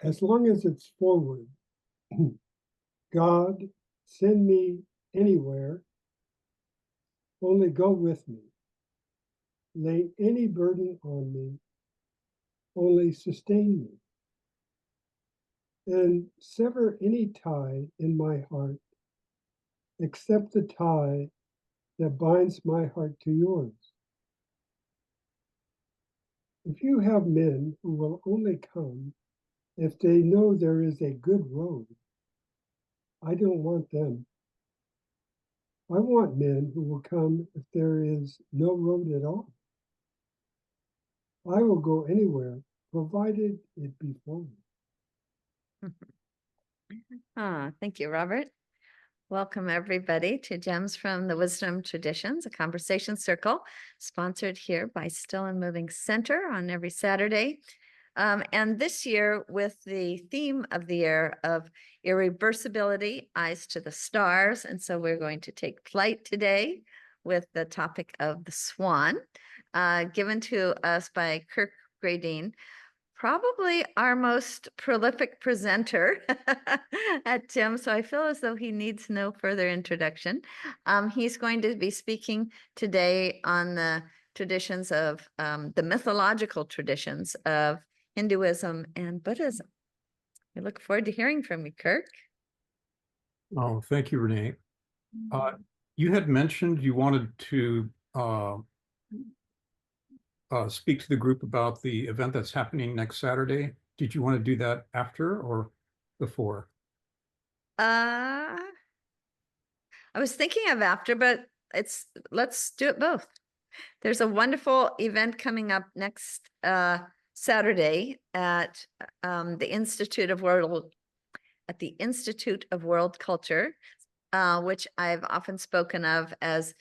as long as it's forward. God, send me anywhere, only go with me. Lay any burden on me, only sustain me. And sever any tie in my heart, except the tie that binds my heart to yours. If you have men who will only come if they know there is a good road, I don't want them. I want men who will come if there is no road at all. I will go anywhere, provided it be forward. Thank you, Robert. Welcome, everybody, to Gems from the Wisdom Traditions, a conversation circle sponsored here by Still and Moving Center on every Saturday. And this year, with the theme of the year of irreversibility, eyes to the stars. And so we're going to take flight today with the topic of the Swan, given to us by Kirk Gradine, probably our most prolific presenter at TIM. So I feel as though he needs no further introduction. He's going to be speaking today on the traditions of the mythological traditions of Hinduism and Buddhism. We look forward to hearing from you, Kirk. Oh, thank you, Renee. You had mentioned you wanted to speak to the group about the event that's happening next Saturday. Did you want to do that after or before? I was thinking of after, but let's do it both. There's a wonderful event coming up next Saturday at the Institute of World Culture, which I've often spoken of as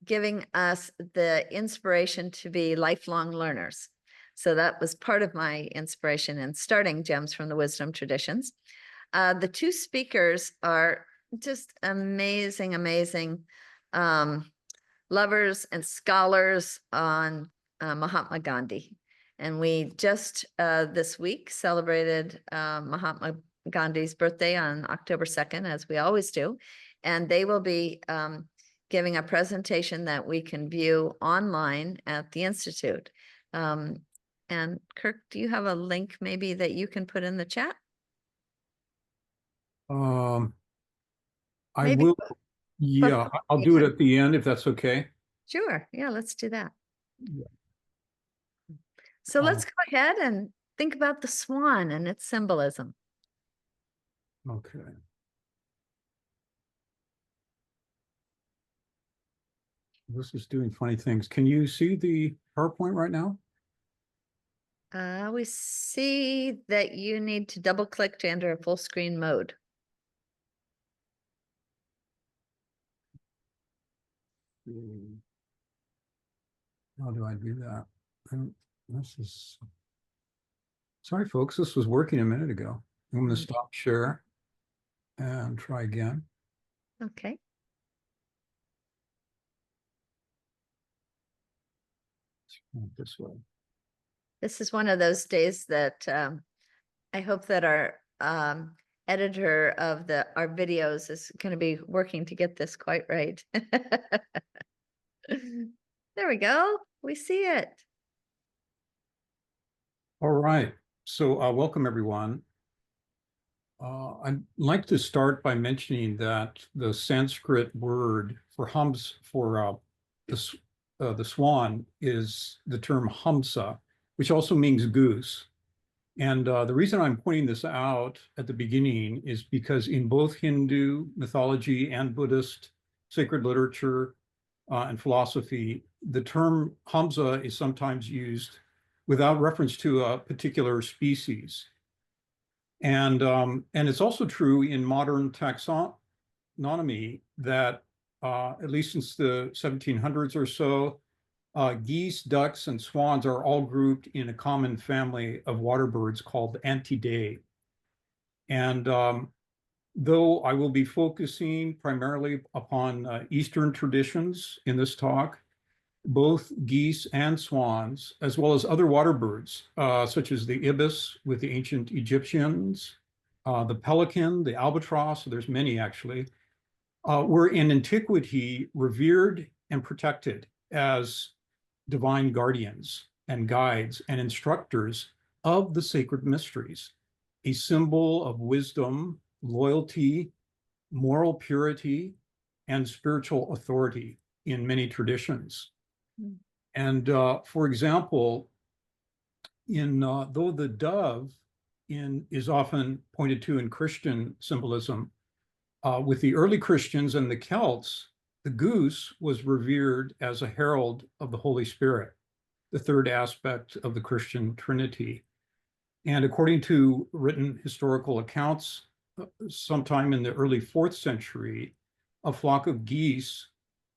giving us the inspiration to be lifelong learners. So that was part of my inspiration in starting Gems from the Wisdom Traditions. The two speakers are just amazing lovers and scholars on Mahatma Gandhi. And we just this week celebrated Mahatma Gandhi's birthday on October 2nd, as we always do. And they will be giving a presentation that we can view online at the Institute. And Kirk, do you have a link maybe that you can put in the chat? I Maybe. will. Yeah, I'll do it at the end if that's okay. Sure. Yeah, let's do that. Yeah. So let's go ahead and think about the swan and its symbolism. Okay. This is doing funny things. Can you see the PowerPoint right now? We see that you need to double click to enter a full screen mode. How do I do that? This is, sorry, folks, this was working a minute ago. I'm going to stop share and try again. Okay. This way. This is one of those days that I hope that our editor of our videos is going to be working to get this quite right. There we go. We see it. All right. So welcome, everyone. I'd like to start by mentioning that the Sanskrit word for the swan is the term hamsa, which also means goose. And the reason I'm pointing this out at the beginning is because in both Hindu mythology and Buddhist sacred literature and philosophy, the term hamsa is sometimes used without reference to a particular species. And it's also true in modern taxonomy that at least since the 1700s or so, geese, ducks, and swans are all grouped in a common family of water birds called Antidae. And though I will be focusing primarily upon Eastern traditions in this talk, both geese and swans, as well as other water birds, such as the ibis with the ancient Egyptians, the pelican, the albatross, so there's many actually, were in antiquity revered and protected as divine guardians and guides and instructors of the sacred mysteries, a symbol of wisdom, loyalty, moral purity, and spiritual authority in many traditions. Mm. And for example, though the dove is often pointed to in Christian symbolism, with the early Christians and the Celts, the goose was revered as a herald of the Holy Spirit, the third aspect of the Christian Trinity. And according to written historical accounts, sometime in the early 4th century, a flock of geese,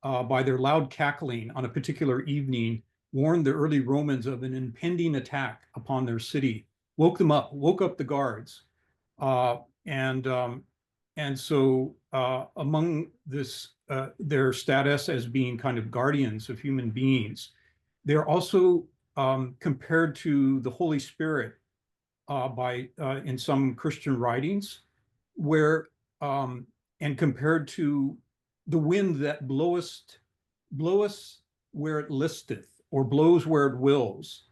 by their loud cackling on a particular evening, warned the early Romans of an impending attack upon their city, woke up the guards. And so among this, their status as being kind of guardians of human beings, they're also compared to the Holy Spirit in some Christian writings, where and compared to the wind that bloweth where it listeth, or blows where it wills.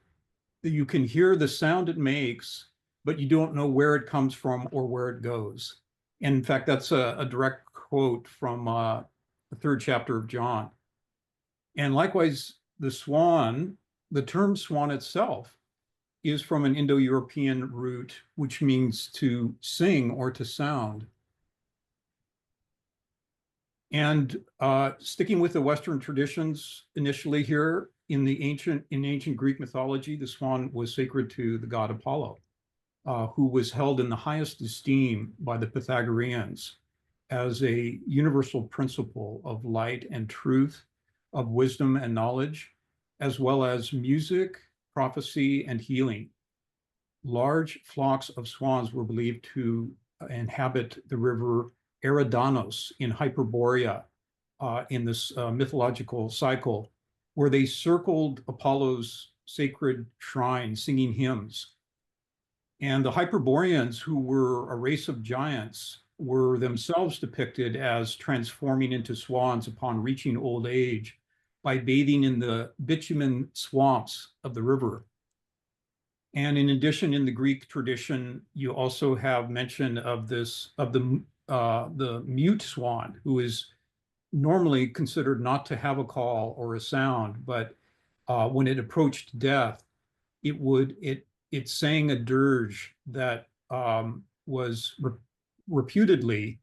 That you can hear the sound it makes, but you don't know where it comes from or where it goes. And in fact, that's a direct quote from the 3rd chapter of John. And likewise, the term swan itself is from an Indo-European root, which means to sing or to sound. And sticking with the Western traditions initially here, in ancient Greek mythology, the swan was sacred to the god Apollo, who was held in the highest esteem by the Pythagoreans as a universal principle of light and truth, of wisdom and knowledge, as well as music, prophecy, and healing. Large flocks of swans were believed to inhabit the river Eridanos in Hyperborea, in this mythological cycle, where they circled Apollo's sacred shrine, singing hymns. And the Hyperboreans, who were a race of giants, were themselves depicted as transforming into swans upon reaching old age by bathing in the bitumen swamps of the river. And in addition, in the Greek tradition, you also have mention of the mute swan, who is normally considered not to have a call or a sound, but when it approached death, it sang a dirge that was reputedly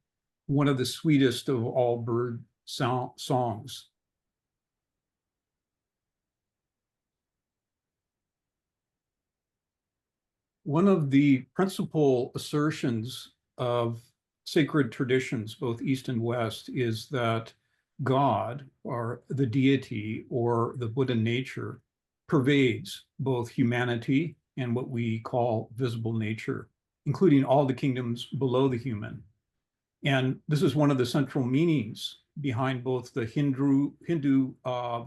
one of the sweetest of all bird songs. One of the principal assertions of sacred traditions, both East and West, is that God, or the deity, or the Buddha nature, pervades both humanity and what we call visible nature, including all the kingdoms below the human. And this is one of the central meanings behind both the Hindu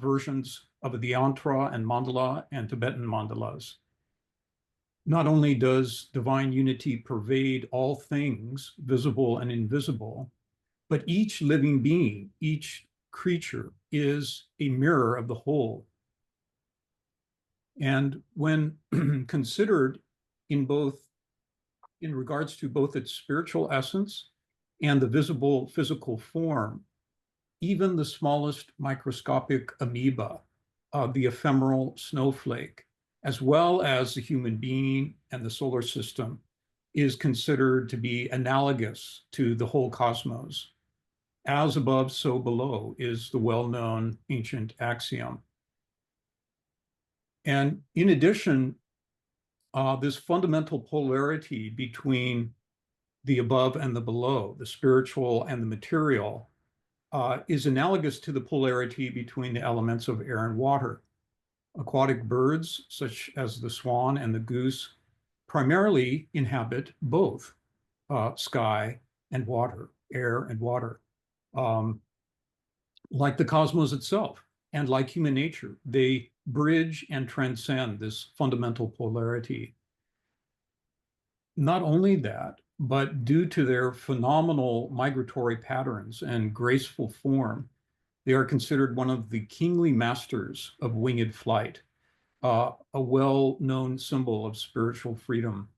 versions of the yantra and mandala and Tibetan mandalas. Not only does divine unity pervade all things, visible and invisible, but each living being, each creature is a mirror of the whole. And when considered in regards to both its spiritual essence and the visible physical form, even the smallest microscopic amoeba, the ephemeral snowflake, as well as the human being and the solar system, is considered to be analogous to the whole cosmos. As above, so below is the well-known ancient axiom. And in addition, this fundamental polarity between the above and the below, the spiritual and the material, is analogous to the polarity between the elements of air and water. Aquatic birds, such as the swan and the goose, primarily inhabit both sky and water, air and water, like the cosmos itself. And like human nature, they bridge and transcend this fundamental polarity. Not only that, but due to their phenomenal migratory patterns and graceful form, they are considered one of the kingly masters of winged flight, a well-known symbol of spiritual freedom.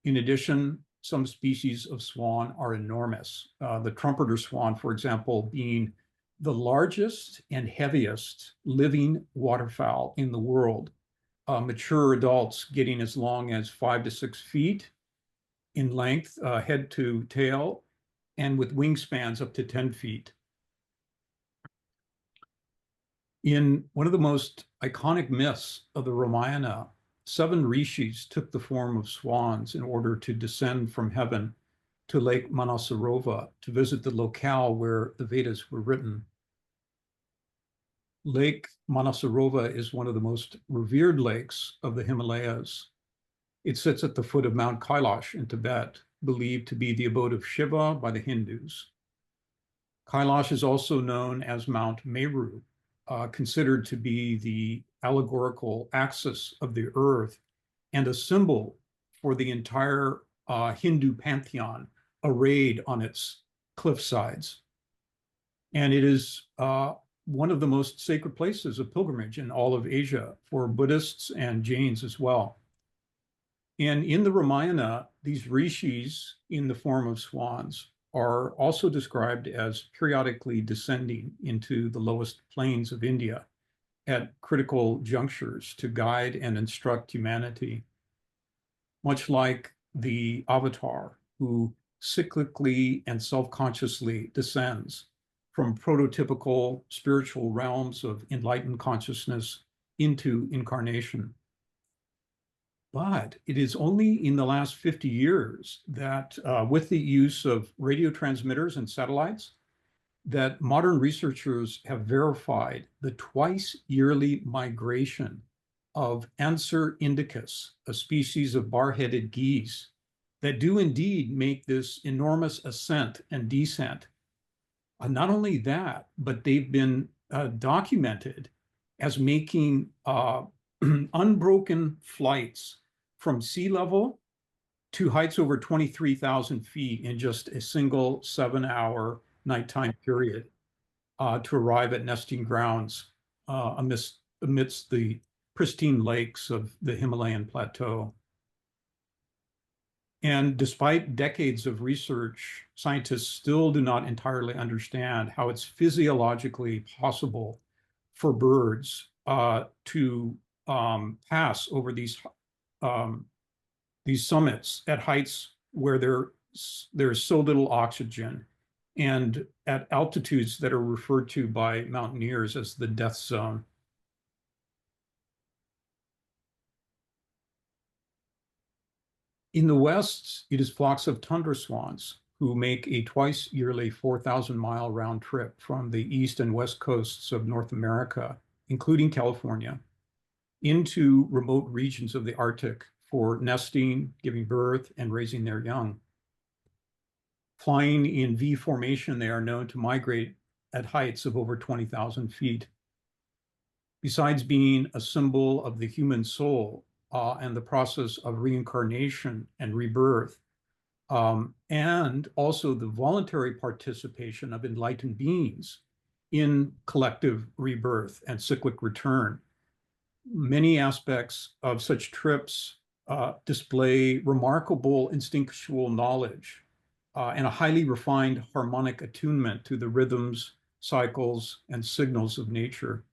In addition, some species of swan are enormous. The trumpeter swan, for example, being the largest and heaviest living waterfowl in the world. Mature adults getting as long as 5 to 6 feet in length, head to tail, and with wingspans up to 10 feet. In one of the most iconic myths of the Ramayana, 7 rishis took the form of swans in order to descend from heaven to Lake Manasarova to visit the locale where the Vedas were written. Lake Manasarova is one of the most revered lakes of the Himalayas. It sits at the foot of Mount Kailash in Tibet, believed to be the abode of Shiva by the Hindus. Kailash is also known as Mount Meru, considered to be the allegorical axis of the earth and a symbol for the entire Hindu pantheon arrayed on its cliff sides. And it is one of the most sacred places of pilgrimage in all of Asia for Buddhists and Jains as well. And in the Ramayana, these rishis in the form of swans are also described as periodically descending into the lowest plains of India at critical junctures to guide and instruct humanity, much like the avatar who cyclically and self-consciously descends from prototypical spiritual realms of enlightened consciousness into incarnation. But it is only in the last 50 years that with the use of radio transmitters and satellites, that modern researchers have verified the twice yearly migration of Anser indicus, a species of bar-headed geese that do indeed make this enormous ascent and descent. Not only that, but they've been documented as making unbroken flights from sea level to heights over 23,000 feet in just a single 7-hour nighttime period to arrive at nesting grounds amidst the pristine lakes of the Himalayan plateau. And despite decades of research, scientists still do not entirely understand how it's physiologically possible for birds to pass over these summits at heights where there's so little oxygen and at altitudes that are referred to by mountaineers as the death zone. In the West, it is flocks of tundra swans who make a twice yearly 4,000-mile round trip from the east and west coasts of North America, including California, into remote regions of the Arctic for nesting, giving birth, and raising their young. Flying in V formation, they are known to migrate at heights of over 20,000 feet. Besides being a symbol of the human soul and the process of reincarnation and rebirth, and also the voluntary participation of enlightened beings in collective rebirth and cyclic return, many aspects of such trips display remarkable instinctual knowledge and a highly refined harmonic attunement to the rhythms, cycles, and signals of nature.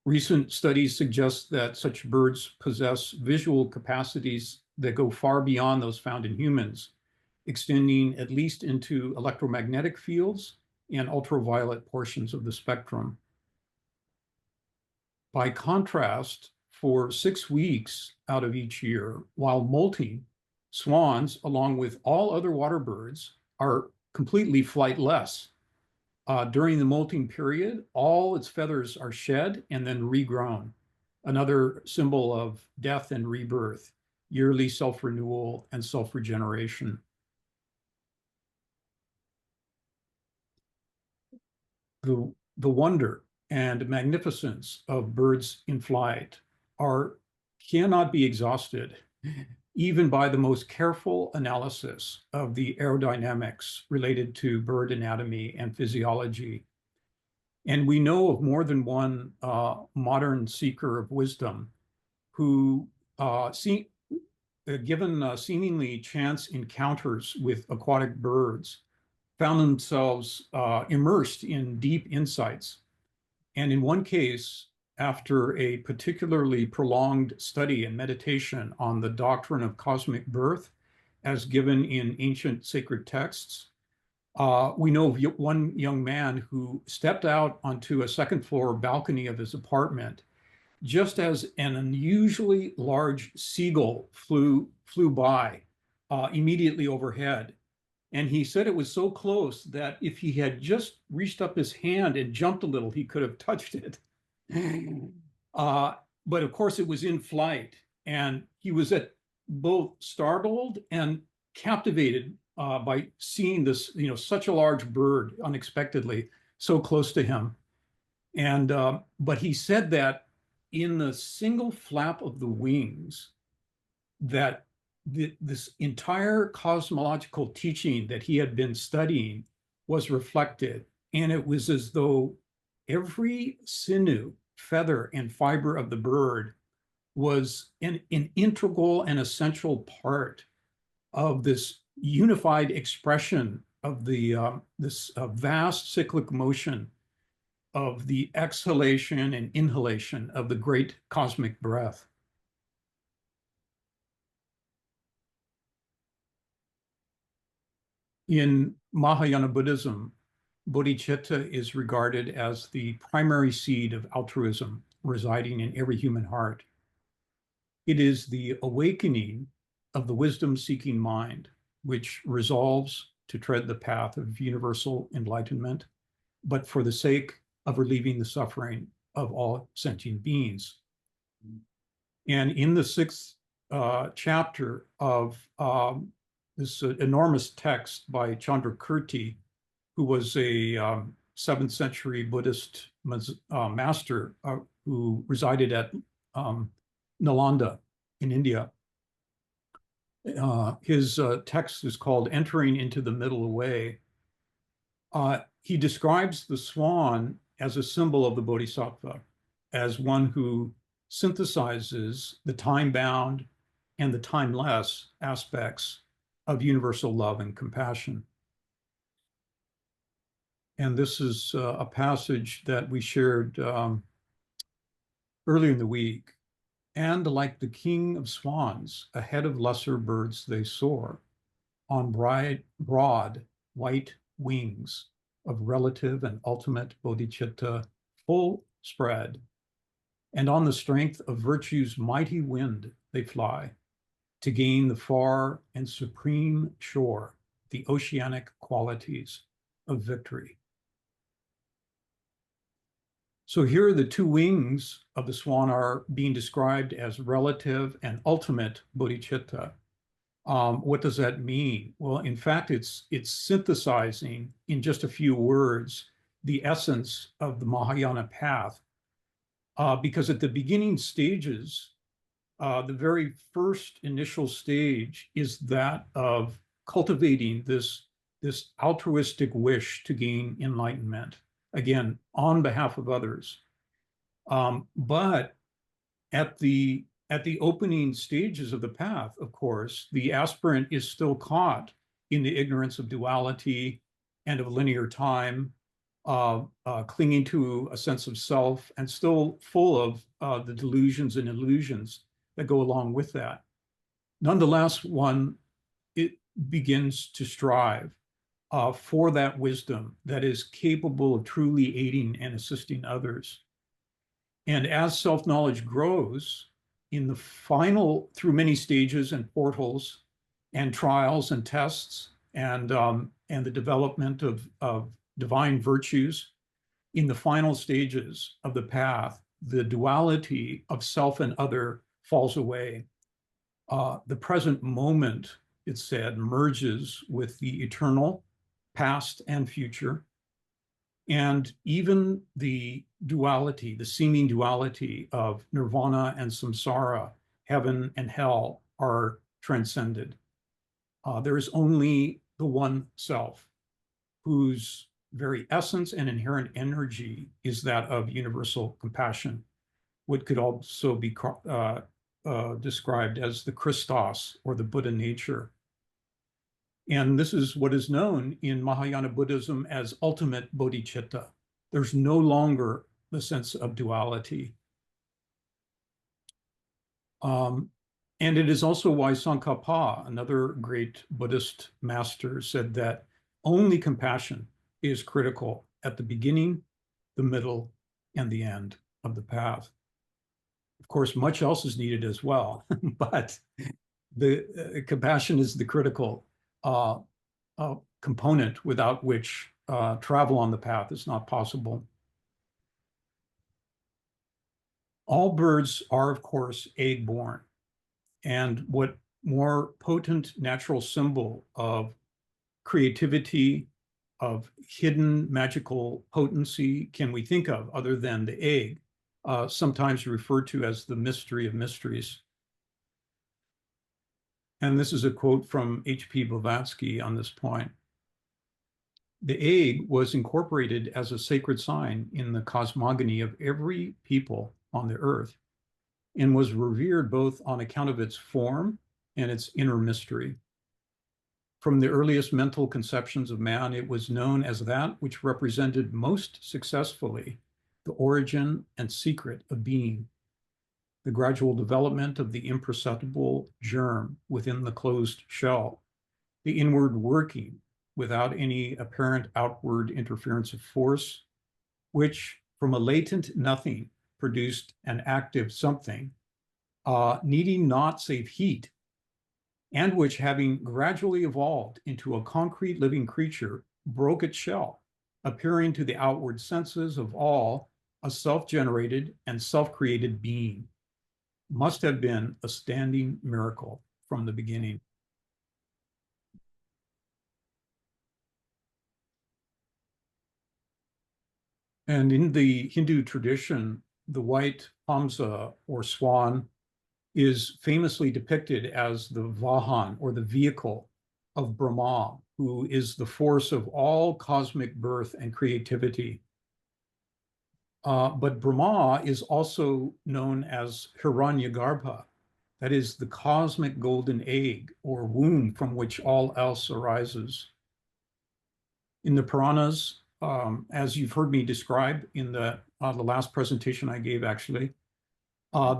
Recent studies suggest that such birds possess visual capacities that go far beyond those found in humans, extending at least into electromagnetic fields and ultraviolet portions of the spectrum. By contrast, for 6 weeks out of each year, while molting, swans, along with all other water birds, are completely flightless. During the molting period, all its feathers are shed and then regrown, another symbol of death and rebirth, yearly self-renewal and self-regeneration. the wonder and magnificence of birds in flight cannot be exhausted, even by the most careful analysis of the aerodynamics related to bird anatomy and physiology. And we know of more than one modern seeker of wisdom who, given seemingly chance encounters with aquatic birds, found themselves immersed in deep insights. And in one case, after a particularly prolonged study and meditation on the doctrine of cosmic birth, as given in ancient sacred texts, we know of one young man who stepped out onto a second floor balcony of his apartment just as an unusually large seagull flew by immediately overhead. And he said it was so close that if he had just reached up his hand and jumped a little, he could have touched it. But of course, it was in flight, and he was both startled and captivated by seeing this, such a large bird unexpectedly so close to him. And but he said that in the single flap of the wings, that this entire cosmological teaching that he had been studying was reflected. And it was as though every sinew, feather, and fiber of the bird was an integral and essential part of this unified expression of this vast cyclic motion of the exhalation and inhalation of the great cosmic breath. In Mahayana Buddhism, bodhicitta is regarded as the primary seed of altruism residing in every human heart. It is the awakening of the wisdom-seeking mind, which resolves to tread the path of universal enlightenment, but for the sake of relieving the suffering of all sentient beings. And in the sixth chapter of this enormous text by Chandrakirti, who was a 7th century Buddhist master who resided at Nalanda in India. His text is called Entering into the Middle Way. He describes the swan as a symbol of the bodhisattva, as one who synthesizes the time-bound and the timeless aspects of universal love and compassion. And this is a passage that we shared earlier in the week. And like the king of swans, ahead of lesser birds they soar, on broad white wings of relative and ultimate bodhicitta full spread. And on the strength of virtue's mighty wind they fly, to gain the far and supreme shore, the oceanic qualities of victory. So here the two wings of the swan are being described as relative and ultimate bodhicitta. What does that mean? Well, in fact, it's synthesizing in just a few words the essence of the Mahayana path. Because at the beginning stages, the very first initial stage is that of cultivating this altruistic wish to gain enlightenment, again, on behalf of others. But at the opening stages of the path, of course, the aspirant is still caught in the ignorance of duality and of linear time, clinging to a sense of self, and still full of the delusions and illusions that go along with that. Nonetheless, it begins to strive for that wisdom that is capable of truly aiding and assisting others. And as self-knowledge grows through many stages and portals and trials and tests and the development of divine virtues, in the final stages of the path, the duality of self and other falls away. The present moment, it said, merges with the eternal, past and future. And even the duality, the seeming duality of nirvana and samsara, heaven and hell, are transcended. There is only the one self, whose very essence and inherent energy is that of universal compassion, what could also be described as the Christos, or the Buddha nature. And this is what is known in Mahayana Buddhism as ultimate bodhicitta. There's no longer the sense of duality. And it is also why Tsongkhapa, another great Buddhist master, said that only compassion is critical at the beginning, the middle, and the end of the path. Of course, much else is needed as well, but the compassion is the critical component without which travel on the path is not possible. All birds are, of course, egg-born. And what more potent natural symbol of creativity, of hidden magical potency can we think of other than the egg, sometimes referred to as the mystery of mysteries? And this is a quote from H.P. Blavatsky on this point. The egg was incorporated as a sacred sign in the cosmogony of every people on the earth, and was revered both on account of its form and its inner mystery. From the earliest mental conceptions of man, it was known as that which represented most successfully the origin and secret of being, the gradual development of the imperceptible germ within the closed shell, the inward working without any apparent outward interference of force, which from a latent nothing produced an active something, needing not save heat, and which, having gradually evolved into a concrete living creature, broke its shell, appearing to the outward senses of all a self-generated and self-created being, must have been a standing miracle from the beginning. And in the Hindu tradition, the white Hamsa, or swan, is famously depicted as the Vahan, or the vehicle of Brahma, who is the force of all cosmic birth and creativity. But Brahma is also known as Hiranyagarbha, that is the cosmic golden egg, or womb from which all else arises. In the Puranas, as you've heard me describe in the last presentation I gave, actually,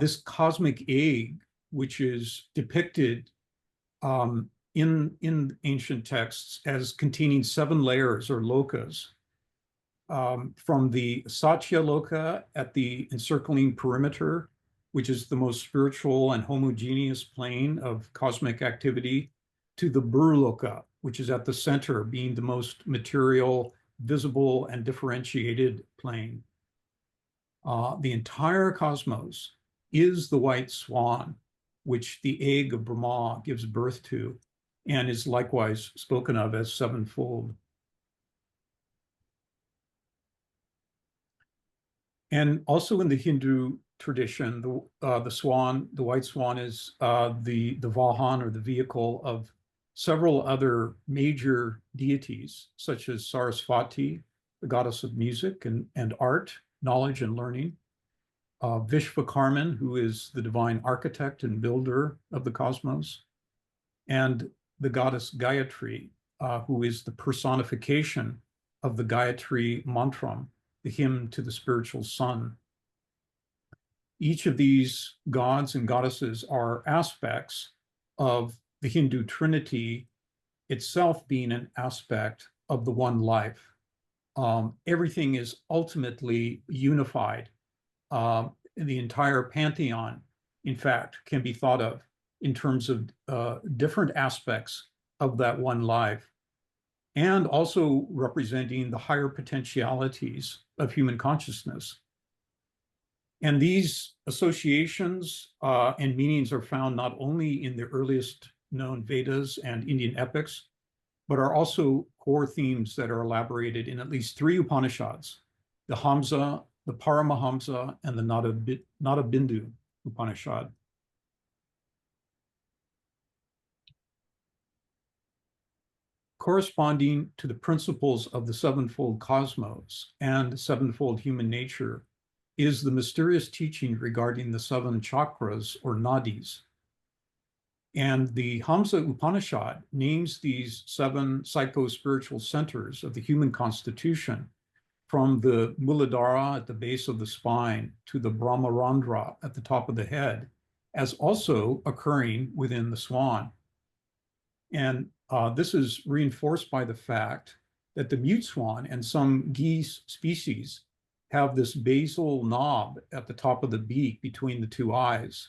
this cosmic egg, which is depicted in ancient texts as containing 7 layers or lokas, from the Satya Loka at the encircling perimeter, which is the most spiritual and homogeneous plane of cosmic activity, to the Burloka, which is at the center, being the most material, visible, and differentiated plane. The entire cosmos is the white swan, which the egg of Brahma gives birth to, and is likewise spoken of as sevenfold. And also in the Hindu tradition, the swan, the white swan, is the Vahan, or the vehicle of several other major deities, such as Saraswati, the goddess of music and art, knowledge and learning, Vishvakarman, who is the divine architect and builder of the cosmos, and the goddess Gayatri, who is the personification of the Gayatri mantra, the hymn to the spiritual sun. Each of these gods and goddesses are aspects of the Hindu Trinity itself, being an aspect of the one life. Everything is ultimately unified. The entire pantheon, in fact, can be thought of in terms of different aspects of that one life, and also representing the higher potentialities of human consciousness. And these associations and meanings are found not only in the earliest known Vedas and Indian epics, but are also core themes that are elaborated in at least 3 Upanishads, the Hamsa, the Paramahamsa, and the Nada Bindu Upanishad. Corresponding to the principles of the sevenfold cosmos and sevenfold human nature is the mysterious teaching regarding the 7 chakras or nadis. And the Hamsa Upanishad names these 7 psycho-spiritual centers of the human constitution, from the Muladhara at the base of the spine to the Brahmarandra at the top of the head, as also occurring within the Swan. And this is reinforced by the fact that the mute swan and some geese species have this basal knob at the top of the beak between the 2 eyes,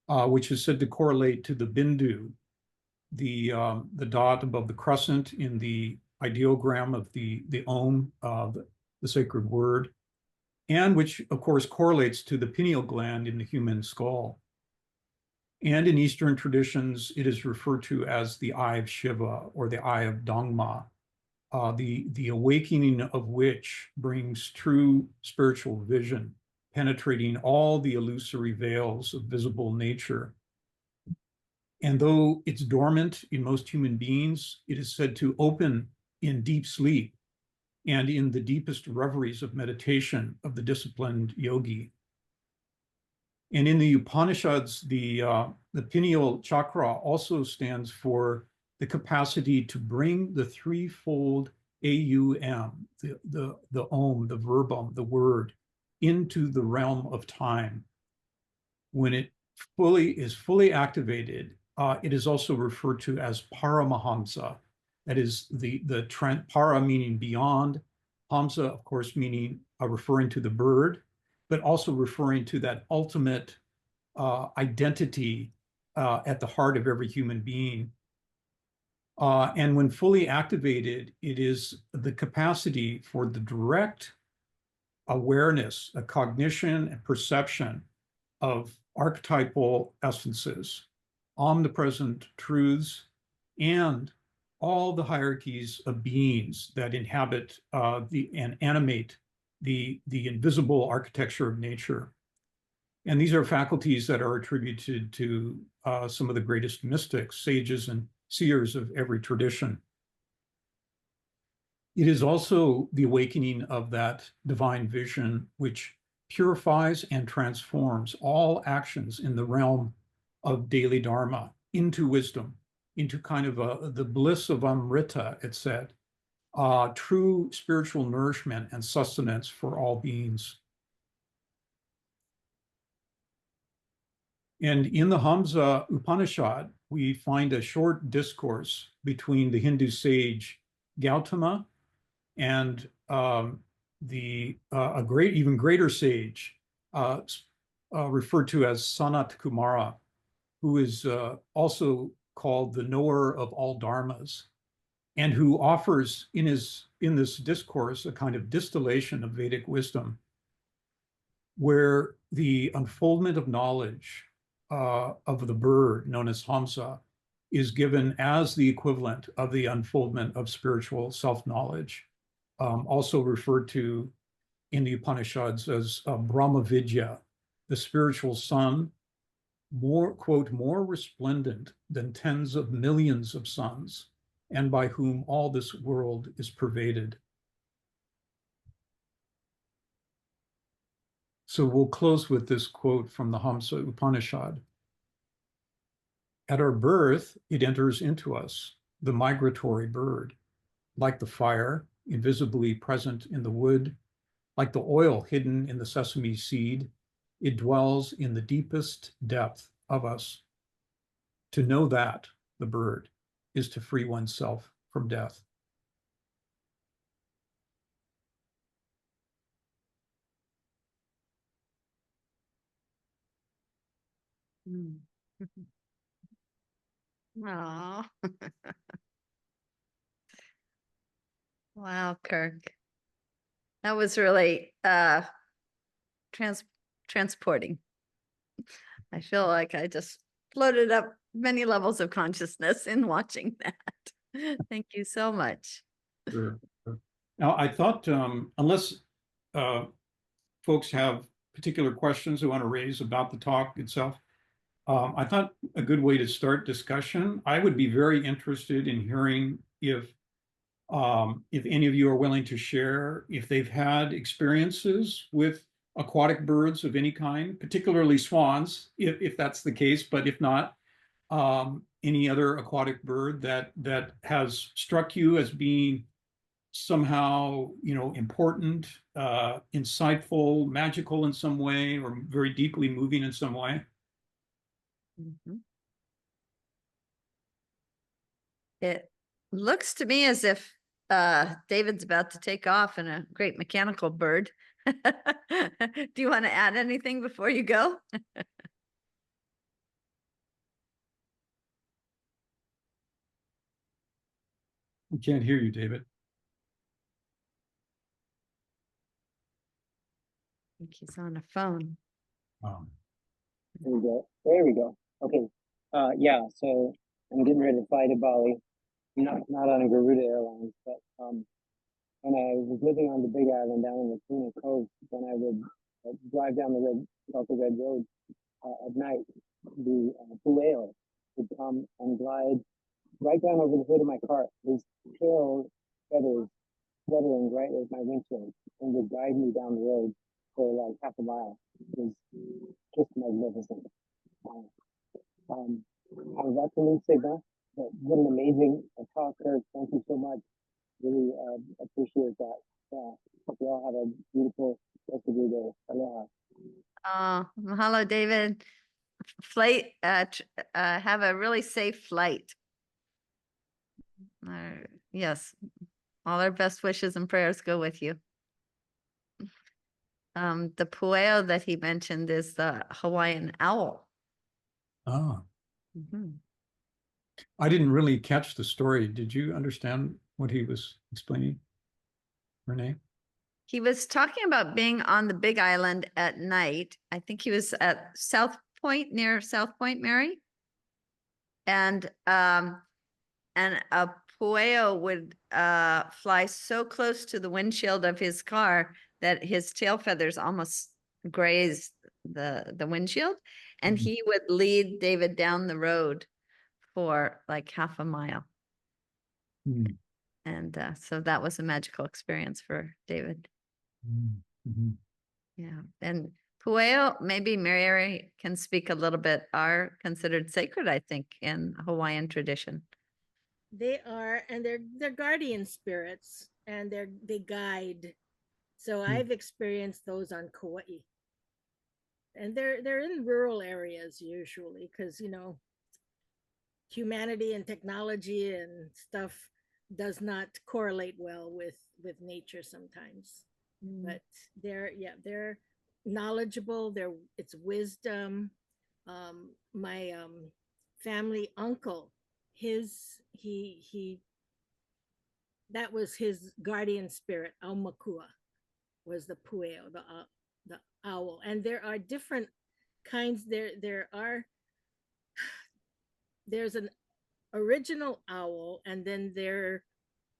which is said to correlate to the bindu, the dot above the crescent in the ideogram of the Om, the sacred word, and which, of course, correlates to the pineal gland in the human skull. And in Eastern traditions, it is referred to as the eye of Shiva or the eye of Dangma, the awakening of which brings true spiritual vision, penetrating all the illusory veils of visible nature. And though it's dormant in most human beings, it is said to open in deep sleep and in the deepest reveries of meditation of the disciplined yogi. And in the Upanishads, the pineal chakra also stands for the capacity to bring the threefold AUM, the Om, the verbum, the word, into the realm of time. When it is fully activated, it is also referred to as Paramahamsa. That is the para meaning beyond, Hamsa, of course, meaning referring to the bird, but also referring to that ultimate identity at the heart of every human being. And when fully activated, it is the capacity for the direct awareness, a cognition and perception of archetypal essences, omnipresent truths, and all the hierarchies of beings that inhabit and animate the invisible architecture of nature. And these are faculties that are attributed to some of the greatest mystics, sages, and seers of every tradition. It is also the awakening of that divine vision which purifies and transforms all actions in the realm of daily dharma into wisdom, into kind of the bliss of Amrita, it said, true spiritual nourishment and sustenance for all beings. And in the Hamsa Upanishad, we find a short discourse between the Hindu sage Gautama and a even greater sage referred to as Sanat Kumara, who is also called the knower of all dharmas, and who offers in this discourse a kind of distillation of Vedic wisdom, where the unfoldment of knowledge of the bird known as Hamsa is given as the equivalent of the unfoldment of spiritual self-knowledge, also referred to in the Upanishads as Brahma Vidya, the spiritual sun, more, quote, more resplendent than tens of millions of suns, and by whom all this world is pervaded. So we'll close with this quote from the Hamsa Upanishad. At our birth, it enters into us, the migratory bird, like the fire, invisibly present in the wood, like the oil hidden in the sesame seed, it dwells in the deepest depth of us. To know that, the bird, is to free oneself from death. Oh. Wow, Kirk. That was really transporting. I feel like I just floated up many levels of consciousness in watching that. Thank you so much. Sure. Now, I thought, unless folks have particular questions they want to raise about the talk itself, I thought a good way to start discussion, I would be very interested in hearing if any of you are willing to share if they've had experiences with aquatic birds of any kind, particularly swans, if that's the case, but if not, any other aquatic bird that has struck you as being somehow, important, insightful, magical in some way, or very deeply moving in some way. Mhm. It looks to me as if David's about to take off in a great mechanical bird. Do you want to add anything before you go? We can't hear you, David. I think he's on a phone. There we go. There we go. Okay. Yeah, so I'm getting ready to fly to Bali. Not on a Garuda Airlines, but when I was living on the Big Island down in the Tuna Coast, when I would drive down the Red Road at night, the pueo would come and glide right down over the hood of my car. His tail feathers fluttering right at my windshield and would guide me down the road for like half a mile. It was just magnificent. I was about to leave Sigma, but what an amazing talk, Kirk. Thank you so much. Really appreciate that. Hope you all have a beautiful rest of your day. Aloha. Mahalo, David. Flight, have a really safe flight. Yes, all our best wishes and prayers go with you. The pueo that he mentioned is the Hawaiian owl. Ah, Mhm. I didn't really catch the story. Did you understand what he was explaining, Renee? He was talking about being on the Big Island at night. I think he was at South Point, near South Point, Mary. And a pueo would fly so close to the windshield of his car that his tail feathers almost grazed the windshield. And he would lead David down the road for like half a mile. Mm. And so that was a magical experience for David. Mm-hmm. Yeah. And pueo, maybe Mary can speak a little bit, are considered sacred, I think, in Hawaiian tradition. They are, and they're guardian spirits, and they guide. So I've experienced those on Kauai, and they're in rural areas usually, because humanity and technology and stuff does not correlate well with nature sometimes. But they're knowledgeable. It's wisdom. My family uncle, he that was his guardian spirit. Aumakua was the pueo, the owl. And there are different kinds. There's an original owl, and then there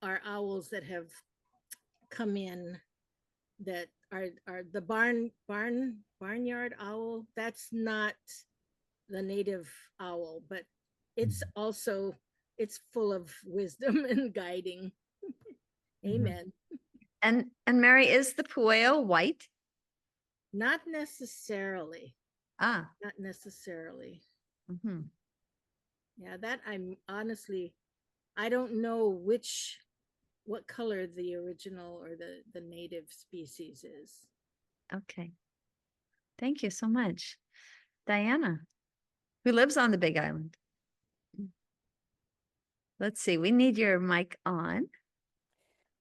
are owls that have come in that are the barnyard owl. That's not the native owl, but it's also, it's full of wisdom and guiding. Amen. And Mary, is the pueo white? Not necessarily. Ah. Not necessarily. Mm-hmm. Yeah, that I'm honestly, I don't know what color the original or the native species is. Okay. Thank you so much. Diana, who lives on the Big Island. Let's see, we need your mic on.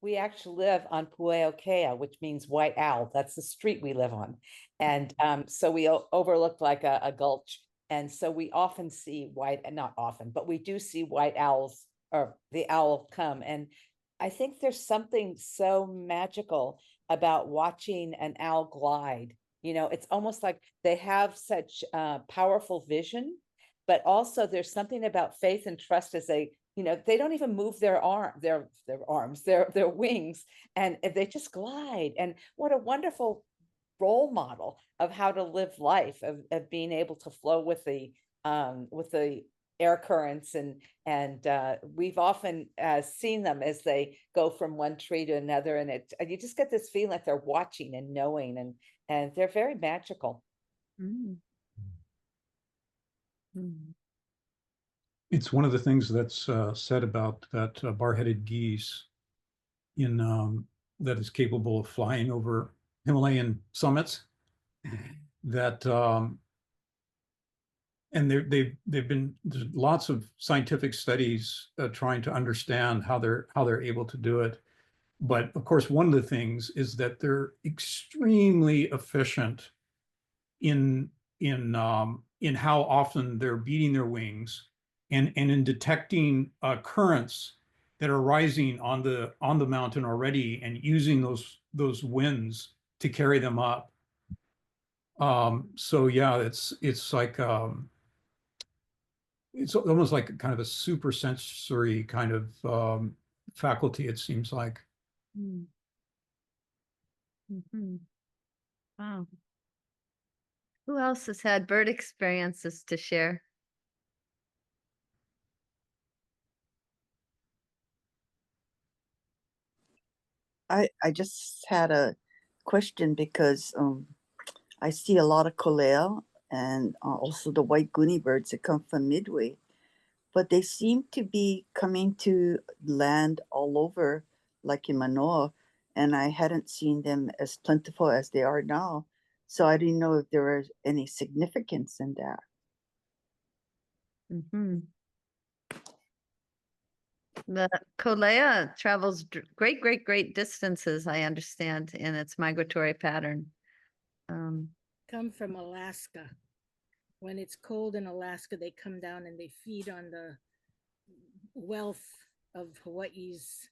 We actually live on Pueo Kea, which means white owl. That's the street we live on. And so we overlooked like a gulch. And so we often see not often, but we do see white owls, or the owl come. And I think there's something so magical about watching an owl glide. It's almost like they have such powerful vision, but also there's something about faith and trust as they you know, they don't even move their arms, their wings, and they just glide. And what a wonderful role model of how to live life, of being able to flow with the air currents. And we've often seen them as they go from one tree to another, and you just get this feeling like they're watching and knowing, and they're very magical. Mm. Mm. It's one of the things that's said about that bar-headed geese that is capable of flying over Himalayan summits. That and they've been, there's lots of scientific studies trying to understand how they're able to do it. But of course, one of the things is that they're extremely efficient in how often they're beating their wings, and in detecting currents that are rising on the mountain already, and using those winds to carry them up. So yeah, it's like it's almost like kind of a super sensory kind of faculty, it seems like. Mm. Mhm. Wow. Who else has had bird experiences to share? I just had a question because I see a lot of colea and also the white goonie birds that come from Midway, but they seem to be coming to land all over, like in Manoa, and I hadn't seen them as plentiful as they are now. So I didn't know if there was any significance in that. Mhm. The colea travels great distances, I understand, in its migratory pattern. Come from Alaska. When it's cold in Alaska, they come down and they feed on the wealth of Hawaii's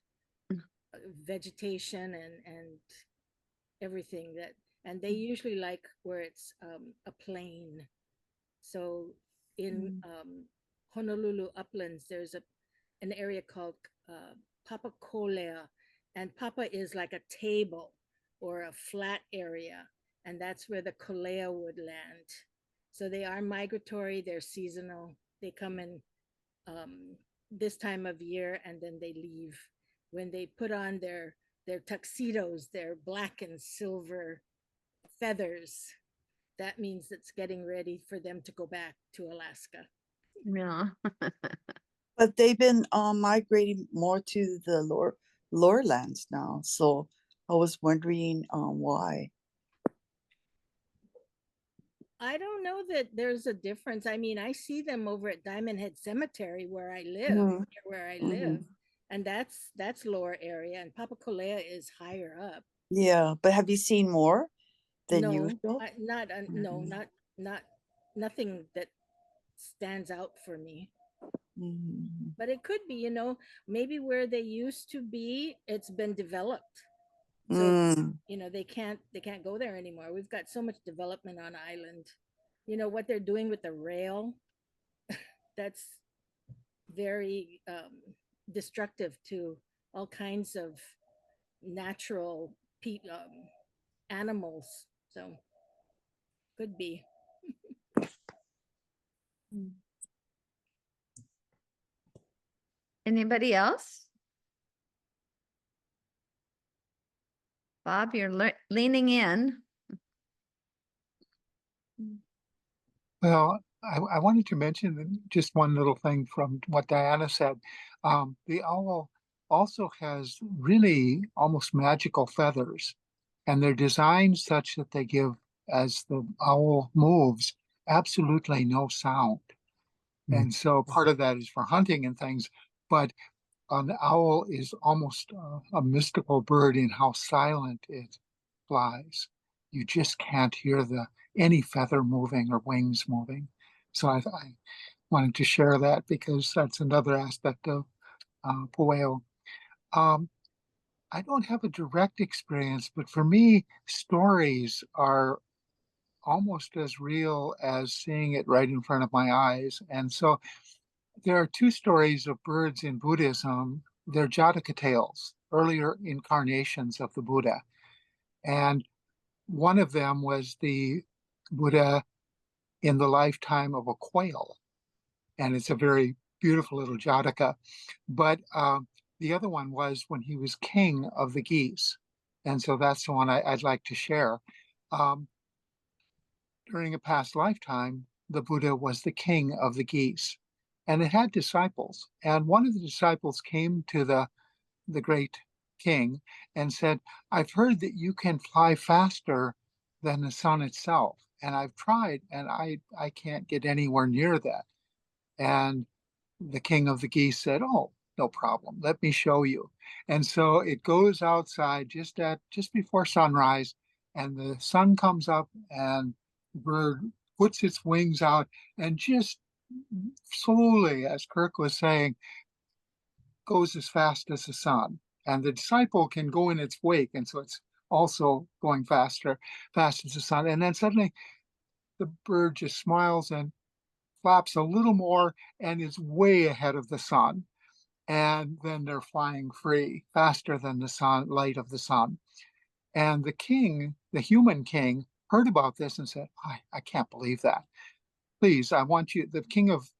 vegetation and everything that, and they usually like where it's a plain. So in Honolulu uplands, there's an area called Papa Kolea, and Papa is like a table or a flat area, and that's where the Kolea would land. So they are migratory, they're seasonal. They come in this time of year and then they leave. When they put on their tuxedos, their black and silver feathers, that means it's getting ready for them to go back to Alaska. Yeah. But they've been migrating more to the lower lands now, so I was wondering why. I don't know that there's a difference. I mean, I see them over at Diamond Head Cemetery where I live, Mhm. and that's lower area, and Papakolea is higher up. Yeah, but have you seen more than No, usual? no, Mhm. not nothing that stands out for me. Mhm. But it could be, maybe where they used to be, it's been developed. So, Mm. they can't go there anymore. We've got so much development on island. What they're doing with the rail, that's very destructive to all kinds of natural animals. So could be. Anybody else? Bob, you're leaning in. Well, I wanted to mention just one little thing from what Diana said. The owl also has really almost magical feathers, and they're designed such that they give, as the owl moves, absolutely no sound. And so part of that is for hunting and things, but an owl is almost a mystical bird in how silent it flies. You just can't hear any feather moving or wings moving. So I wanted to share that because that's another aspect of Pueo. I don't have a direct experience, but for me, stories are almost as real as seeing it right in front of my eyes. And so there are two stories of birds in Buddhism. They're Jataka tales, earlier incarnations of the Buddha. And one of them was the Buddha in the lifetime of a quail. And it's a very beautiful little Jataka. But the other one was when he was king of the geese. And so that's the one I'd like to share. Um, during a past lifetime, the Buddha was the king of the geese. And it had disciples. And one of the disciples came to the great king and said, I've heard that you can fly faster than the sun itself. And I've tried and I can't get anywhere near that. And the king of the geese said, oh, no problem. Let me show you. And so it goes outside just before sunrise, and the sun comes up and the bird puts its wings out and just slowly, as Kirk was saying, goes as fast as the sun. And the disciple can go in its wake. And so it's also going fast as the sun. And then suddenly the bird just smiles and flaps a little more and is way ahead of the sun. And then they're flying free, faster than the sun, light of the sun. And the king, the human king, heard about this and said, I can't believe that. Please, I want you, the king of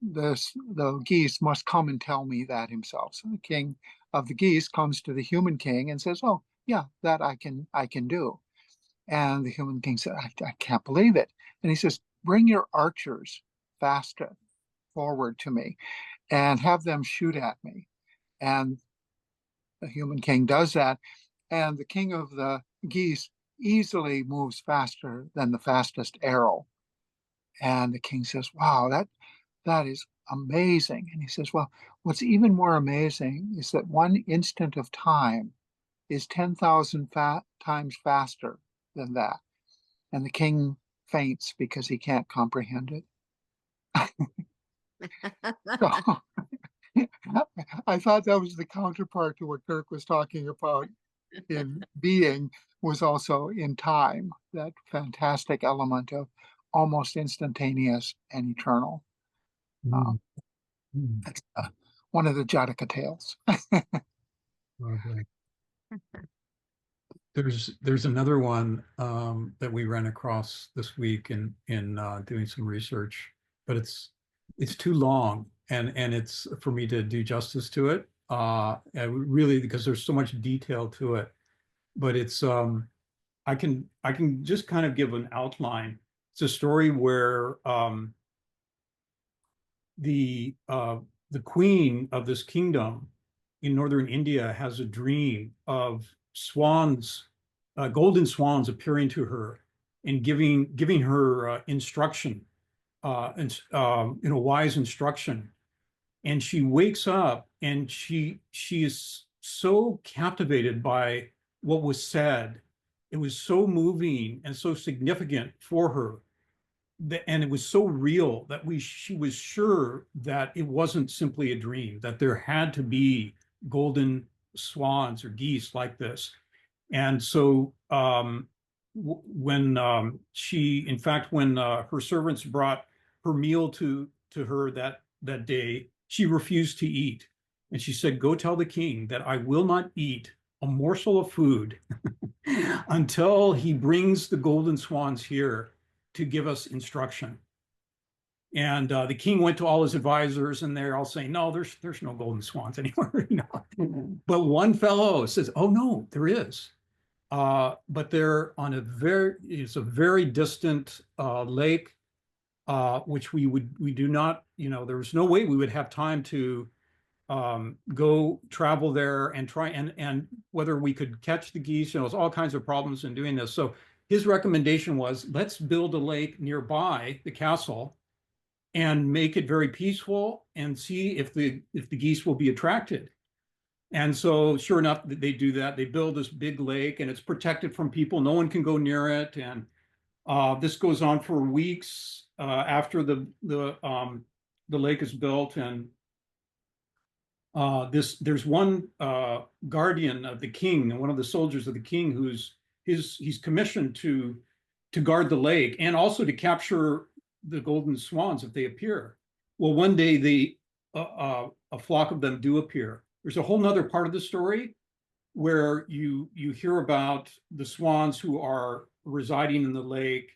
the geese must come and tell me that himself. So the king of the geese comes to the human king and says, oh, yeah, that I can do. And the human king said, I can't believe it. And he says, bring your archers faster forward to me and have them shoot at me. And the human king does that. And the king of the geese easily moves faster than the fastest arrow. And the king says, wow, that is amazing. And he says, well, what's even more amazing is that one instant of time is 10,000 times faster than that. And the king faints because he can't comprehend it. So, I thought that was the counterpart to what Kirk was talking about in being, was also in time, that fantastic element of almost instantaneous and eternal. That's one of the Jataka tales. Lovely. There's another one that we ran across this week in doing some research, but it's too long and it's for me to do justice to it. Really, because there's so much detail to it. But it's I can just kind of give an outline. It's a story where the queen of this kingdom in northern India has a dream of swans, golden swans appearing to her and giving her instruction, wise instruction. And she wakes up and she is so captivated by what was said. It was so moving and so significant for her. And it was so real that she was sure that it wasn't simply a dream, that there had to be golden swans or geese like this. And so when her servants brought her meal to her that day, she refused to eat. And she said, go tell the king that I will not eat a morsel of food until he brings the golden swans here to give us instruction. And the king went to all his advisors and they're all saying, no, there's no golden swans anywhere. But one fellow says, oh no, there is. But they're on it's a very distant lake, which we do not, there was no way we would have time to go travel there and try and whether we could catch the geese. There's all kinds of problems in doing this. So his recommendation was, let's build a lake nearby the castle and make it very peaceful and see if the geese will be attracted. And so sure enough, they do that. They build this big lake and it's protected from people. No one can go near it. And this goes on for weeks after the lake is built. And there's one guardian of the king, and one of the soldiers of the king, he's commissioned to guard the lake and also to capture the golden swans if they appear. Well, one day a flock of them do appear. There's a whole nother part of the story where you hear about the swans who are residing in the lake,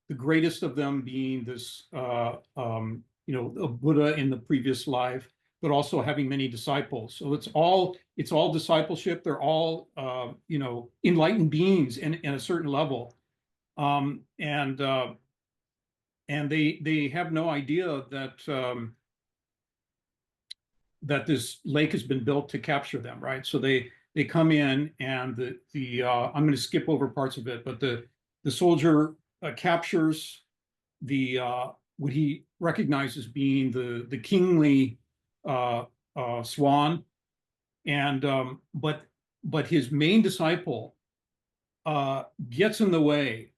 the greatest of them being this a Buddha in the previous life, but also having many disciples. So it's all discipleship. They're all enlightened beings in a certain level, and they have no idea that that this lake has been built to capture them, right? So they come in, and I'm going to skip over parts of it, but the soldier captures the what he recognizes being the kingly swan, and but his main disciple gets in the way,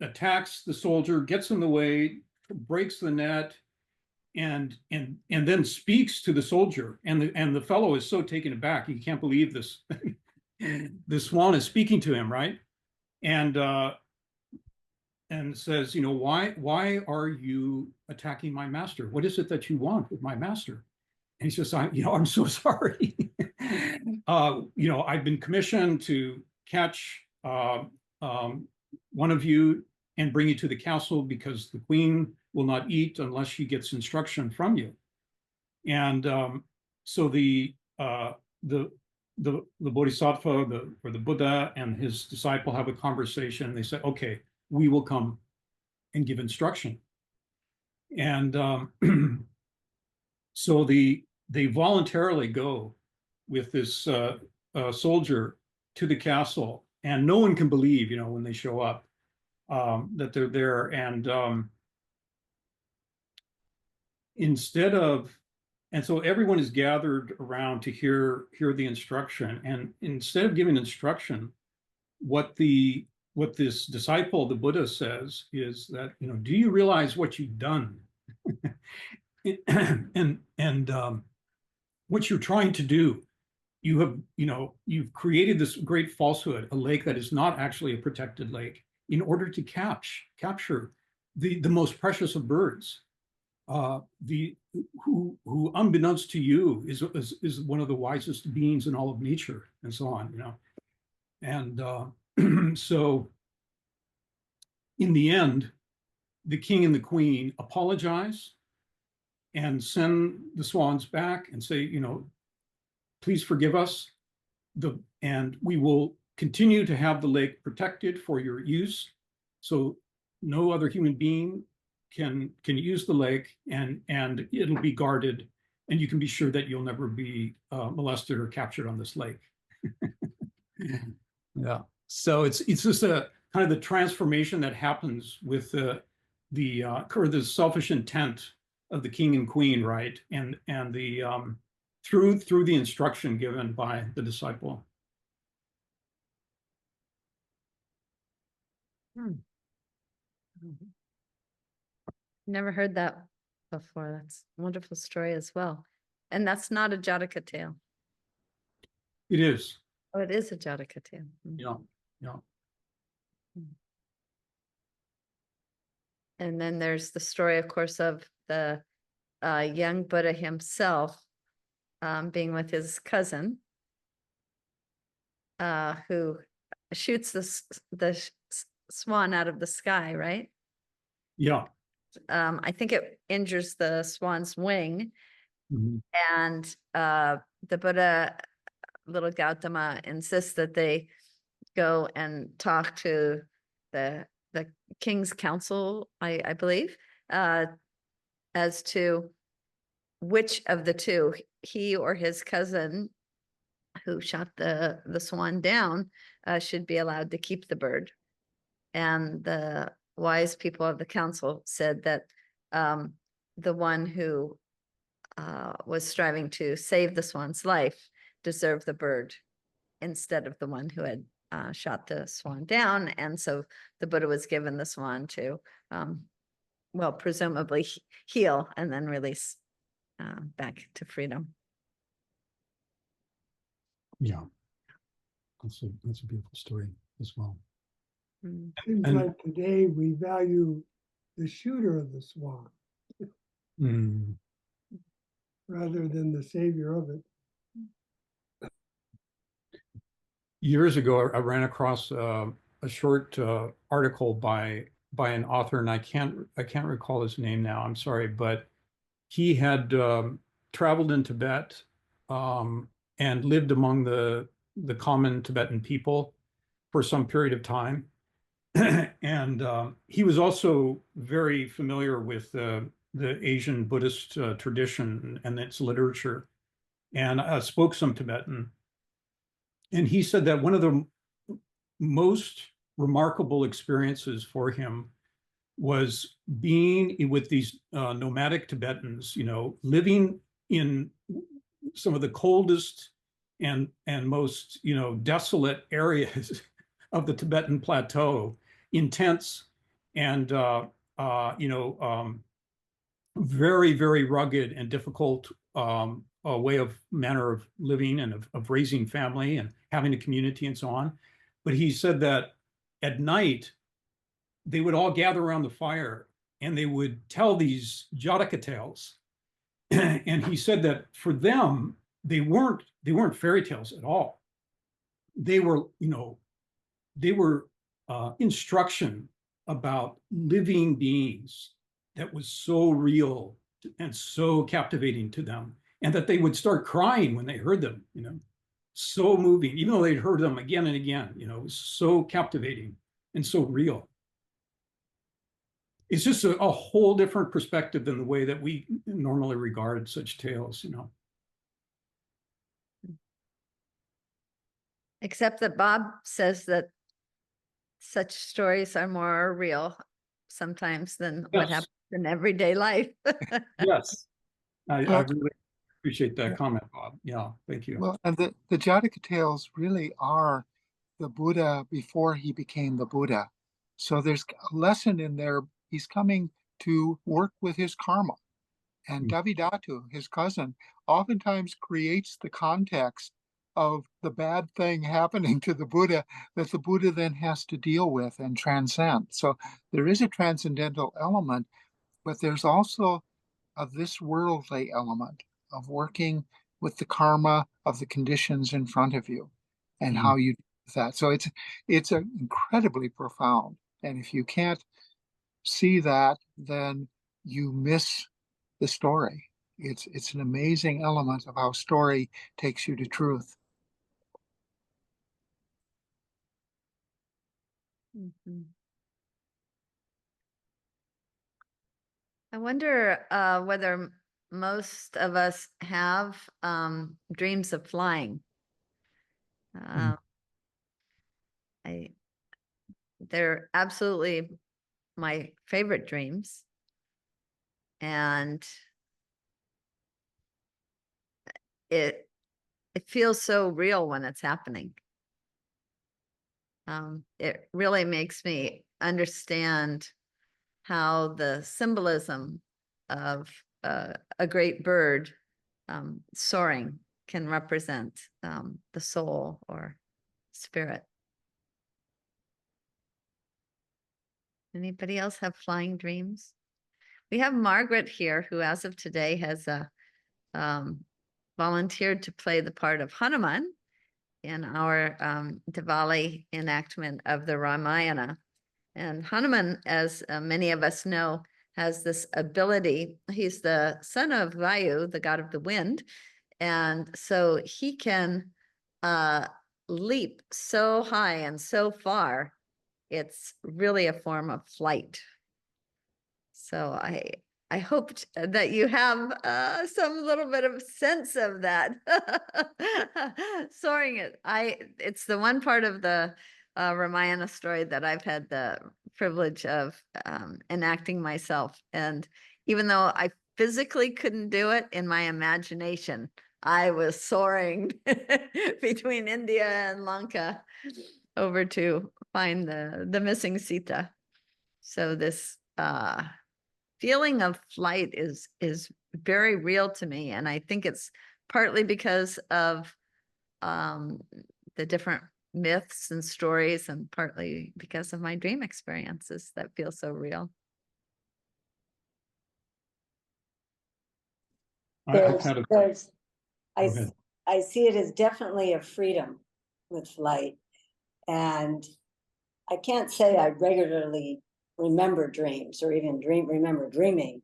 attacks the soldier, gets in the way, breaks the net, and then speaks to the soldier, and the fellow is so taken aback, he can't believe this. The swan is speaking to him, right? And says, why are you attacking my master? What is it that you want with my master? And he says, I'm so sorry. I've been commissioned to catch one of you and bring you to the castle because the queen will not eat unless she gets instruction from you. And so the bodhisattva, or the Buddha, and his disciple have a conversation. They say, okay, we will come and give instruction. And so they voluntarily go with this soldier to the castle, and no one can believe, when they show up, that they're there. And so everyone is gathered around to hear the instruction. And instead of giving instruction, what this disciple, the Buddha, says is that, do you realize what you've done? and what you're trying to do? You've created this great falsehood, a lake that is not actually a protected lake, in order to capture the most precious of birds, who unbeknownst to you is one of the wisest beings in all of nature, and so on. And so in the end, the king and the queen apologize and send the swans back and say, please forgive us, and we will continue to have the lake protected for your use, so no other human being can use the lake, and it'll be guarded, and you can be sure that you'll never be molested or captured on this lake. Yeah. So it's just a kind of the transformation that happens with the selfish intent of the king and queen, right? And the through the instruction given by the disciple. Never heard that before. That's a wonderful story as well. And that's not a Jataka tale. It is. Oh, it is a Jataka tale. Yeah. Yeah. And then there's the story, of course, of the young Buddha himself being with his cousin, who shoots the swan out of the sky, right? Yeah. I think it injures the swan's wing. Mm-hmm. And the Buddha, little Gautama, insists that they go and talk to the king's council, I believe, as to which of the two, he or his cousin who shot the swan down, should be allowed to keep the bird. And the wise people of the council said that the one who was striving to save the swan's life deserved the bird instead of the one who had shot the swan down. And so the Buddha was given the swan to, presumably heal and then release back to freedom. Yeah. That's a beautiful story as well. Seems And- like today we value the shooter of the swan. rather than the savior of it. Years ago, I ran across a short article by an author, and I can't recall his name now. I'm sorry, but he had traveled in Tibet and lived among the common Tibetan people for some period of time. And he was also very familiar with the Asian Buddhist tradition and its literature, and spoke some Tibetan. And he said that one of the most remarkable experiences for him was being with these nomadic Tibetans, living in some of the coldest and most, desolate areas of the Tibetan plateau, in tents and, very, very rugged and difficult manner of living and of raising family and having a community and so on. But he said that at night, they would all gather around the fire and they would tell these Jataka tales. And he said that for them, they weren't fairy tales at all. They were, instruction about living beings that was so real and so captivating to them, and that they would start crying when they heard them, so moving, even though they'd heard them again and again, it was so captivating and so real. It's just a whole different perspective than the way that we normally regard such tales, Except that Bob says that such stories are more real sometimes than what Yes. happens in everyday life. Yes. I Well- really appreciate that comment, Bob. Yeah, thank you. Well, and the Jataka tales really are the Buddha before he became the Buddha. So there's a lesson in there. He's coming to work with his karma. And Davidatu, his cousin, oftentimes creates the context of the bad thing happening to the Buddha that the Buddha then has to deal with and transcend. So there is a transcendental element, but there's also a this worldly element of working with the karma of the conditions in front of you and how you do that. So it's incredibly profound. And if you can't see that, then you miss the story. It's an amazing element of how story takes you to truth. Mhm. I wonder whether most of us have dreams of flying. They're absolutely my favorite dreams. And it feels so real when it's happening. It really makes me understand how the symbolism of a great bird soaring can represent the soul or spirit. Anybody else have flying dreams? We have Margaret here, who as of today has volunteered to play the part of Hanuman in our Diwali enactment of the Ramayana. And Hanuman, as many of us know, has this ability. He's the son of Vayu, the god of the wind. And so he can leap so high and so far. It's really a form of flight. So I hoped that you have some little bit of sense of that. Soaring it's the one part of the Ramayana story that I've had the privilege of enacting myself. And even though I physically couldn't do it, in my imagination, I was soaring between India and Lanka over to find the missing Sita. So this feeling of flight is very real to me, and I think it's partly because of the different myths and stories, and partly because of my dream experiences that feel so real. I've had a, There's, go ahead. I see it as definitely a freedom with flight. And I can't say I regularly remember dreams or even remember dreaming,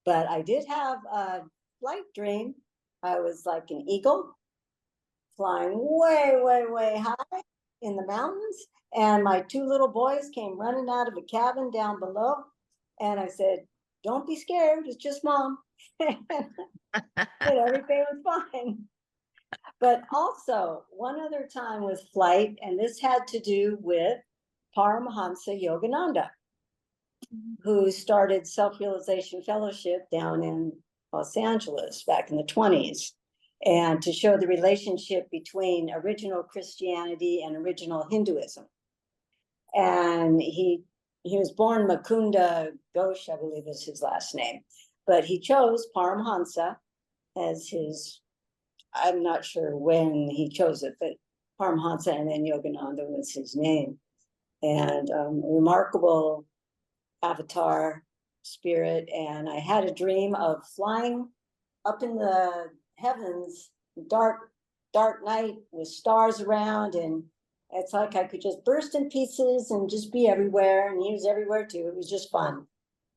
but I did have a flight dream. I was like an eagle flying way, way, way high in the mountains. And my two little boys came running out of a cabin down below. And I said, don't be scared, it's just mom. And everything was fine. But also, one other time with flight, and this had to do with Paramahansa Yogananda, who started Self-Realization Fellowship down in Los Angeles back in the 20s, and to show the relationship between original Christianity and original Hinduism. And he was born Mukunda Ghosh, I believe is his last name, but he chose Paramahansa as his, I'm not sure when he chose it, but Paramahansa and then Yogananda was his name. And remarkable avatar spirit. And I had a dream of flying up in the heavens, dark night with stars around, and it's like I could just burst in pieces and just be everywhere, and he was everywhere too. It was just fun.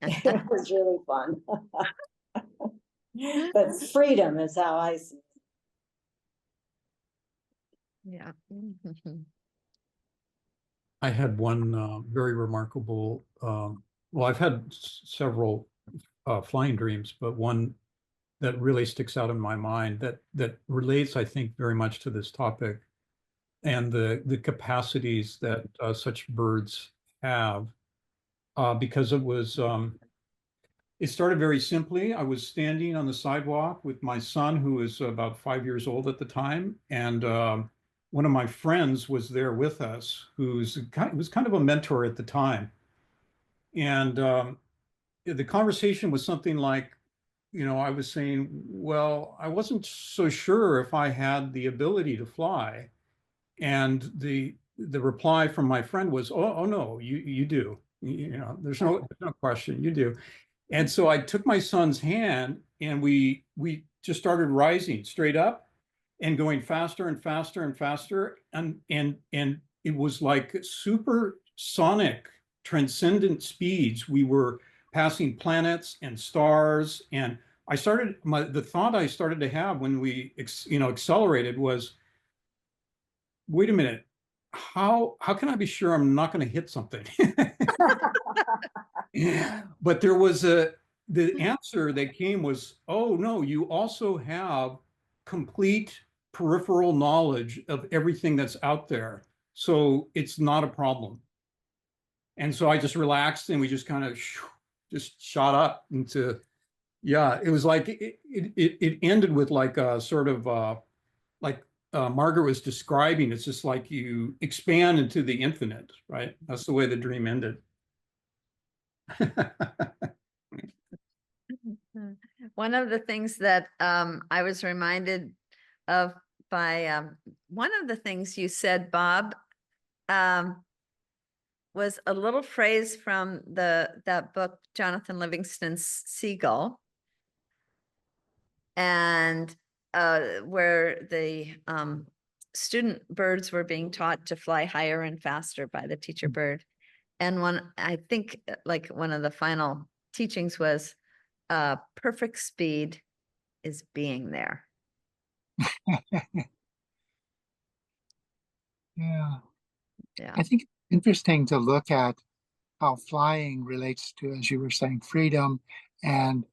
It was really fun. But freedom is how I see it. Yeah. I had one very remarkable, well, I've had several flying dreams, but one that really sticks out in my mind that relates, I think, very much to this topic and the capacities that such birds have, because it started very simply. I was standing on the sidewalk with my son, who was about 5 years old at the time, and one of my friends was there with us, was kind of a mentor at the time. And the conversation was something like, I was saying, well, I wasn't so sure if I had the ability to fly. And the reply from my friend was, oh no, you do. There's no question, you do. And so I took my son's hand and we just started rising straight up and going faster and faster and faster. And it was like supersonic, transcendent speeds. We were passing planets and stars. And the thought I started to have when we accelerated was, wait a minute, how can I be sure I'm not going to hit something? But there was the answer that came was, oh no, you also have complete peripheral knowledge of everything that's out there. So it's not a problem. And so I just relaxed and we just kind of just shot up into, yeah, it was like, it ended with like a sort of like Margaret was describing, it's just like you expand into the infinite, right? That's the way the dream ended. One of the things that I was reminded of by one of the things you said, Bob, was a little phrase from that book, Jonathan Livingston's Seagull, and where the student birds were being taught to fly higher and faster by the teacher bird. And I think like one of the final teachings was perfect speed is being there. Yeah. Yeah. I think it's interesting to look at how flying relates to, as you were saying, freedom and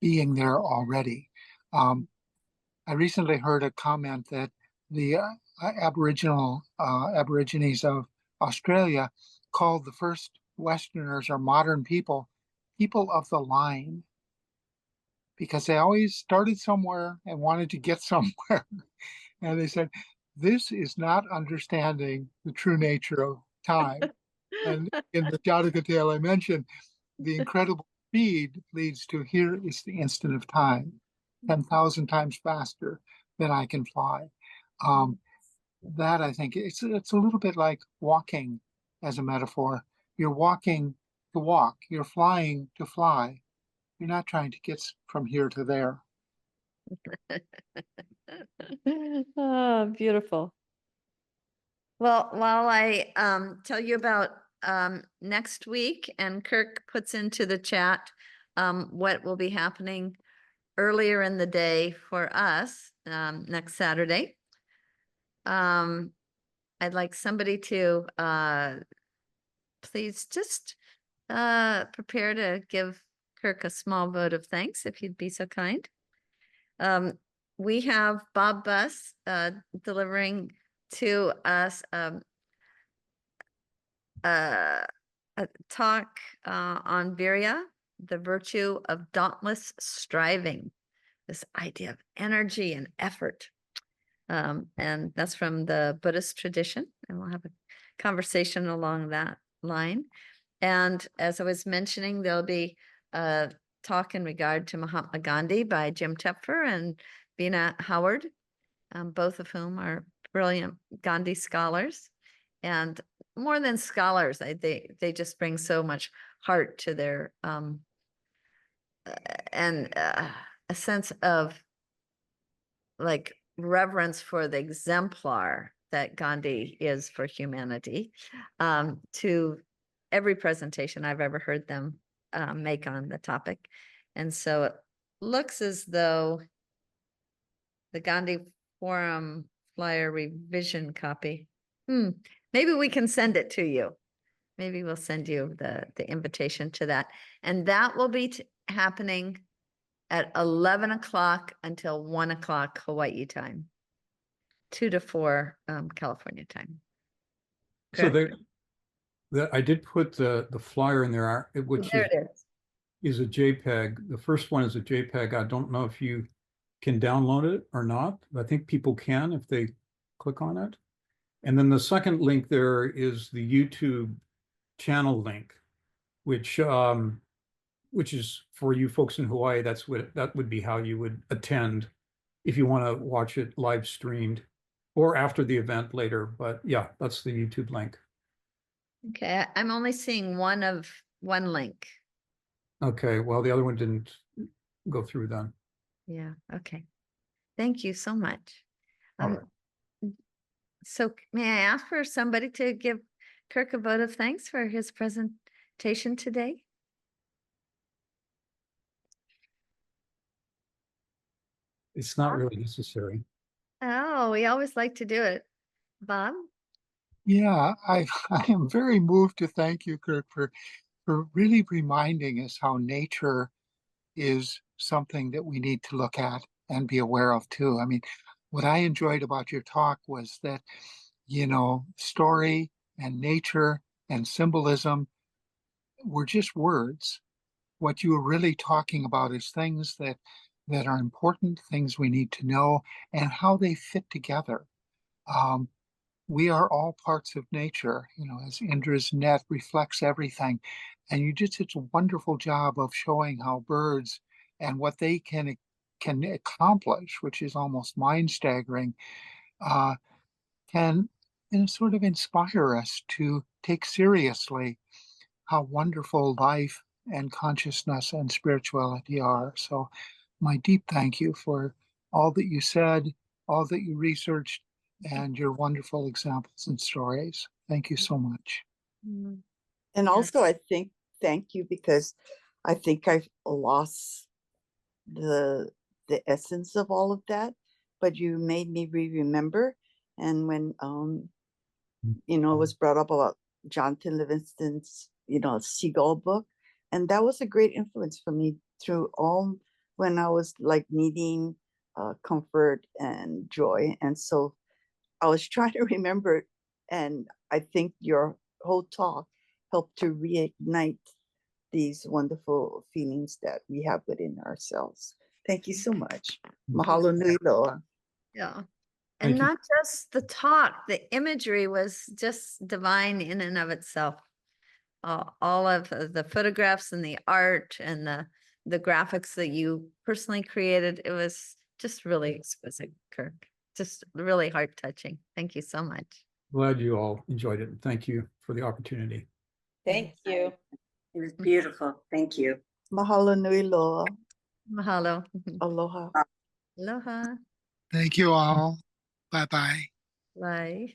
being there already. I recently heard a comment that the Aborigines of Australia called the first Westerners or modern people of the line, because they always started somewhere and wanted to get somewhere. And they said, this is not understanding the true nature of time. And in the Jataka tale I mentioned, the incredible speed leads to, here is the instant of time, 10,000 times faster than I can fly. That, I think, it's a little bit like walking as a metaphor. You're walking to walk, you're flying to fly. You're not trying to get from here to there. Oh, beautiful. Well, while I tell you about next week, and Kirk puts into the chat what will be happening earlier in the day for us next Saturday. I'd like somebody to please just prepare to give Kirk a small vote of thanks, if you'd be so kind. We have Bob Buss delivering to us a talk on Virya, the virtue of dauntless striving, this idea of energy and effort. And that's from the Buddhist tradition, and we'll have a conversation along that line. And as I was mentioning, there'll be a talk in regard to Mahatma Gandhi by Jim Tepfer and Bina Howard, both of whom are brilliant Gandhi scholars. And more than scholars, they just bring so much heart to their and a sense of like reverence for the exemplar that Gandhi is for humanity, to every presentation I've ever heard them make on the topic. And so it looks as though the Gandhi Forum flyer revision copy, maybe we can send it to you. Maybe we'll send you the invitation to that. And that will be happening at 11 o'clock until 1 o'clock Hawaii time, 2 to 4 California time. So Correct? I did put the flyer in there, which There it is. is a JPEG. The first one is a JPEG. I don't know if you can download it or not. I think people can if they click on it. And then the second link there is the YouTube channel link, which is for you folks in Hawaii. That would be how you would attend if you want to watch it live streamed or after the event later. But yeah, that's the YouTube link. Okay, I'm only seeing one link. Okay, well, the other one didn't go through then. Yeah, okay. Thank you so much. All right. So may I ask for somebody to give Kirk a vote of thanks for his presentation today? It's not really necessary. Oh, we always like to do it. Bob? Yeah, I am very moved to thank you, Kirk, for really reminding us how nature is something that we need to look at and be aware of too. I mean, what I enjoyed about your talk was that, story and nature and symbolism were just words. What you were really talking about is things that are important, things we need to know, and how they fit together. We are all parts of nature, as Indra's net reflects everything. And you did such a wonderful job of showing how birds and what they can accomplish, which is almost mind-staggering, can sort of inspire us to take seriously how wonderful life and consciousness and spirituality are. So my deep thank you for all that you said, all that you researched, and your wonderful examples and stories. Thank you so much. Mm. And Yes. also, I think, thank you, because I think I've lost the essence of all of that, but you made me remember. And when it was brought up about Jonathan Livingston's seagull book, and that was a great influence for me through all when I was like needing comfort and joy. And so I was trying to remember, and I think your whole talk helped to reignite these wonderful feelings that we have within ourselves. Thank you so much. Mahalo nui loa. Yeah. Thank And you. not just the talk, the imagery was just divine in and of itself. All of the photographs and the art and the graphics that you personally created, it was just really exquisite, Kirk. Just really heart touching. Thank you so much. Glad you all enjoyed it. Thank you for the opportunity. Thank you. It was beautiful. Thank you. Mahalo nui loa. Mahalo. Aloha. Aloha. Thank you all. Bye-bye. Bye.